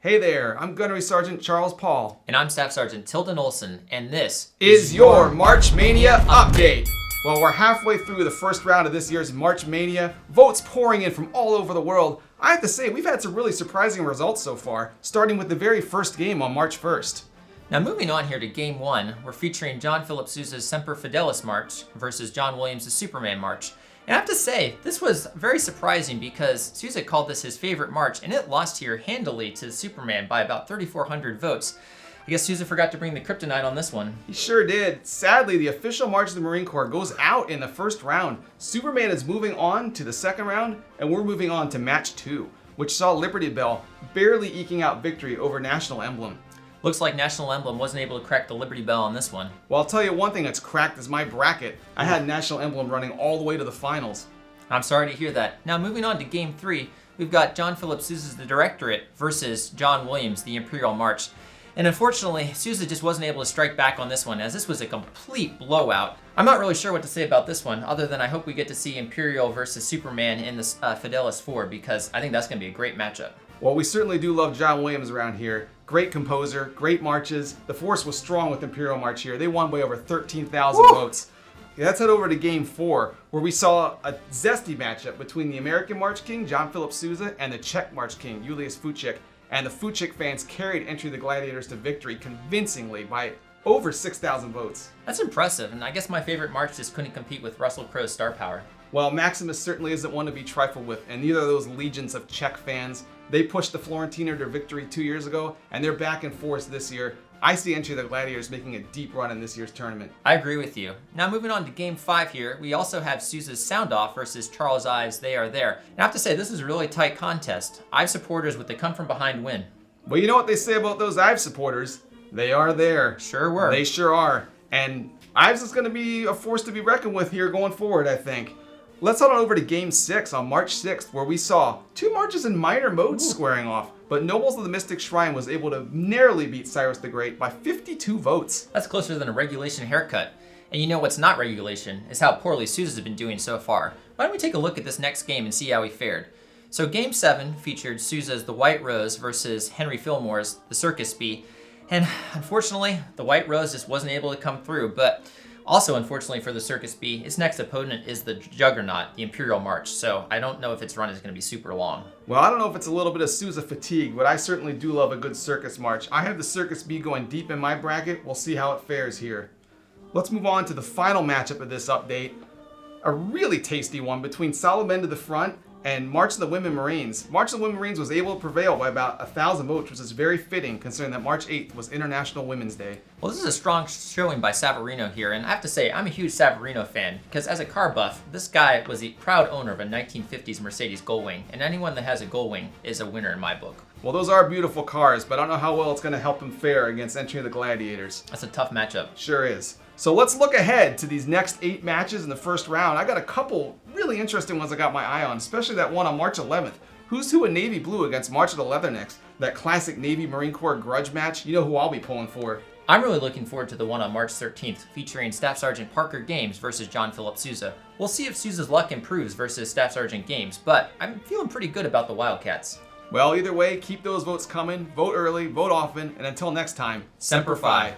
Hey there, I'm Gunnery Sergeant Charles Paul. And I'm Staff Sergeant Tilden Olson, and this is your March Mania update. Well, we're halfway through the first round of this year's March Mania, votes pouring in from all over the world. I have to say, we've had some really surprising results so far, starting with the very first game on March 1st. Now moving on here to Game 1, we're featuring John Philip Sousa's Semper Fidelis March versus John Williams' Superman March. And I have to say, this was very surprising because Sousa called this his favorite march, and it lost here handily to Superman by about 3,400 votes. I guess Sousa forgot to bring the kryptonite on this one. He sure did. Sadly, the official March of the Marine Corps goes out in the first round. Superman is moving on to the second round, and we're moving on to match 2, which saw Liberty Bell barely eking out victory over National Emblem. Looks like National Emblem wasn't able to crack the Liberty Bell on this one. Well, I'll tell you one thing that's cracked is my bracket. I had National Emblem running all the way to the finals. I'm sorry to hear that. Now moving on to Game 3, we've got John Philip Sousa's The Directorate versus John Williams, the Imperial March. And unfortunately, Sousa just wasn't able to strike back on this one, as this was a complete blowout. I'm not really sure what to say about this one, other than I hope we get to see Imperial versus Superman in this Fidelis 4, because I think that's going to be a great matchup. Well, we certainly do love John Williams around here. Great composer, great marches. The force was strong with Imperial March here. They won by over 13,000 votes. Yeah, let's head over to Game 4, where we saw a zesty matchup between the American March King, John Philip Sousa, and the Czech March King, Julius Fučík. And the Fučík fans carried Entry the Gladiators to victory convincingly by over 6,000 votes. That's impressive, and I guess my favorite march just couldn't compete with Russell Crowe's star power. Well, Maximus certainly isn't one to be trifled with, and neither are those legions of Czech fans. They pushed the Florentino to victory 2 years ago, and they're back in force this year. I see Entry the Gladiators making a deep run in this year's tournament. I agree with you. Now moving on to Game 5 here, we also have Sousa's Sound Off versus Charles Ives' They Are There. And I have to say, this is a really tight contest. Ives supporters with the come from behind win. Well, you know what they say about those Ives supporters? They are there. Sure were. They sure are. And Ives is going to be a force to be reckoned with here going forward, I think. Let's head on over to Game 6 on March 6th, where we saw 2 marches in minor modes squaring off, but Nobles of the Mystic Shrine was able to narrowly beat Cyrus the Great by 52 votes. That's closer than a regulation haircut. And you know what's not regulation is how poorly Sousa's been doing so far. Why don't we take a look at this next game and see how he fared? So Game 7 featured Sousa's The White Rose versus Henry Fillmore's The Circus Bee. And unfortunately, The White Rose just wasn't able to come through, but also, unfortunately for the Circus Bee, its next opponent is the Juggernaut, the Imperial March, so I don't know if its run is going to be super long. Well, I don't know if it's a little bit of Sousa fatigue, but I certainly do love a good Circus March. I have the Circus Bee going deep in my bracket. We'll see how it fares here. Let's move on to the final matchup of this update. A really tasty one between Solomon to the Front and March of the Women Marines. March of the Women Marines was able to prevail by about 1,000 votes, which is very fitting considering that March 8th was International Women's Day. Well, this is a strong showing by Savarino here, and I have to say, I'm a huge Savarino fan, because as a car buff, this guy was the proud owner of a 1950s Mercedes Gullwing, and anyone that has a Gullwing is a winner in my book. Well, those are beautiful cars, but I don't know how well it's going to help him fare against Entry of the Gladiators. That's a tough matchup. Sure is. So let's look ahead to these next 8 matches in the first round. I got a couple really interesting ones I got my eye on, especially that one on March 11th. Who's who in Navy Blue against March of the Leathernecks? That classic Navy Marine Corps grudge match. You know who I'll be pulling for. I'm really looking forward to the one on March 13th, featuring Staff Sergeant Parker Games versus John Philip Sousa. We'll see if Sousa's luck improves versus Staff Sergeant Games, but I'm feeling pretty good about the Wildcats. Well, either way, keep those votes coming. Vote early, vote often, and until next time, Semper Fi.